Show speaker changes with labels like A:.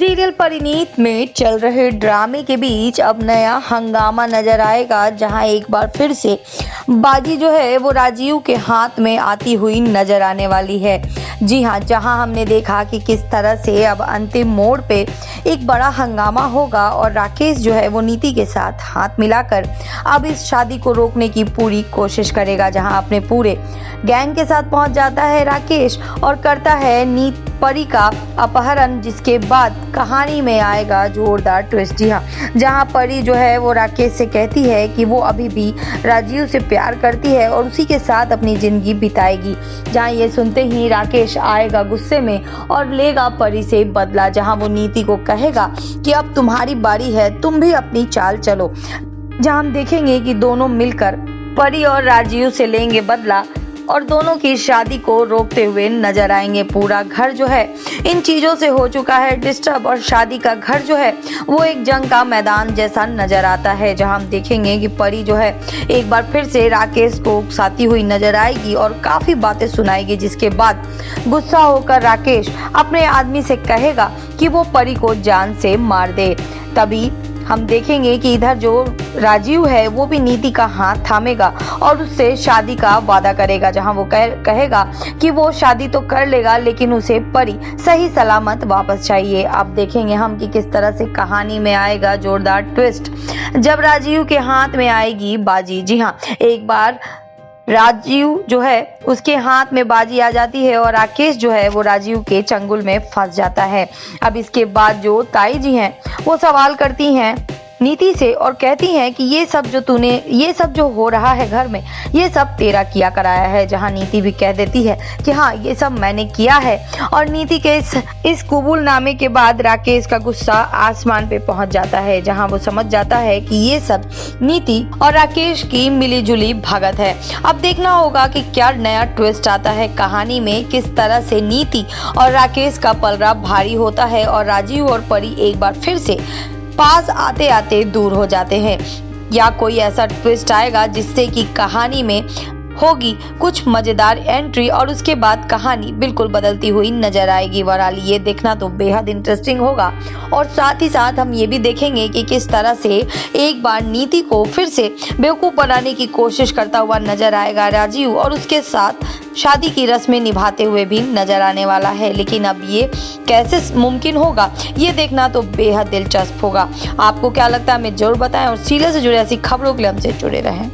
A: Serial Parineet में चल रहे ड्रामे के बीच अब नया हंगामा नजर आएगा, जहां एक बार फिर से बाजी जो है वो राजीव के हाथ में आती हुई नजर आने वाली है। जी हां, जहां हमने देखा कि किस तरह से अब अंतिम मोड़ पे एक बड़ा हंगामा होगा और राकेश जो है वो नीति के साथ हाथ मिलाकर अब इस शादी को रोकने की पूरी कोशिश करेगा। जहां अपने पूरे गैंग के साथ पहुंच जाता है राकेश और करता है परी का अपहरण, जिसके बाद कहानी में आएगा जोरदार ट्विस्ट। जी हाँ, जहां परी जो है वो राकेश से कहती है कि वो अभी भी राजीव से प्यार करती है और उसी के साथ अपनी जिंदगी बिताएगी। जहां ये सुनते ही राकेश आएगा गुस्से में और लेगा परी से बदला, जहां वो नीति को कहेगा कि अब तुम्हारी बारी है, तुम भी अपनी चाल चलो। जहां हम देखेंगे कि दोनों मिलकर परी और राजीव से लेंगे बदला और दोनों की शादी को रोकते हुए नजर आएंगे। पूरा घर जो है इन चीजों से हो चुका है डिस्टर्ब और शादी का घर जो है वो एक जंग का मैदान जैसा नजर आता है। जहां हम देखेंगे कि परी जो है एक बार फिर से राकेश को उकसाती हुई नजर आएगी और काफी बातें सुनाएगी, जिसके बाद गुस्सा होकर राकेश अपने आदमी से कहेगा कि वो परी को जान से मार दे। तभी हम देखेंगे कि इधर जो राजीव है वो भी नीति का हाथ थामेगा और उससे शादी का वादा करेगा। जहां वो कहेगा कि वो शादी तो कर लेगा लेकिन उसे परी सही सलामत वापस चाहिए। अब देखेंगे हम कि किस तरह से कहानी में आएगा जोरदार ट्विस्ट जब राजीव के हाथ में आएगी बाजी। जी हाँ, एक बार राजीव जो है उसके हाथ में बाजी आ जाती है और राकेश जो है वो राजीव के चंगुल में फंस जाता है। अब इसके बाद जो ताई जी हैं वो सवाल करती हैं नीति से और कहती हैं कि ये सब जो हो रहा है घर में, ये सब तेरा किया कराया है। जहां नीति भी कह देती है कि हाँ, ये सब मैंने किया है। और नीति के इस कबूलनामे के बाद राकेश का गुस्सा आसमान पे पहुंच जाता है, जहां वो समझ जाता है कि ये सब नीति और राकेश की मिलीजुली भगत है। अब देखना होगा कि क्या नया ट्विस्ट आता है कहानी में, किस तरह से नीति और राकेश का पलड़ा भारी होता है और राजीव और परी एक बार फिर से पास आते आते दूर हो जाते हैं, या कोई ऐसा ट्विस्ट आएगा जिससे कि कहानी में होगी कुछ मजेदार एंट्री और उसके बाद कहानी बिल्कुल बदलती हुई नजर आएगी। बहरहाल ये देखना तो बेहद इंटरेस्टिंग होगा और साथ ही साथ हम ये भी देखेंगे कि किस तरह से एक बार नीति को फिर से बेवकूफ बनाने की कोशिश करता हुआ नजर आएगा राजीव और उसके साथ शादी की रस्में निभाते हुए भी नजर आने वाला है। लेकिन अब ये कैसे मुमकिन होगा, ये देखना तो बेहद दिलचस्प होगा। आपको क्या लगता है हमें जरूर बताएं और सीरियल से जुड़े ऐसी खबरों के लिए हमसे जुड़े रहें।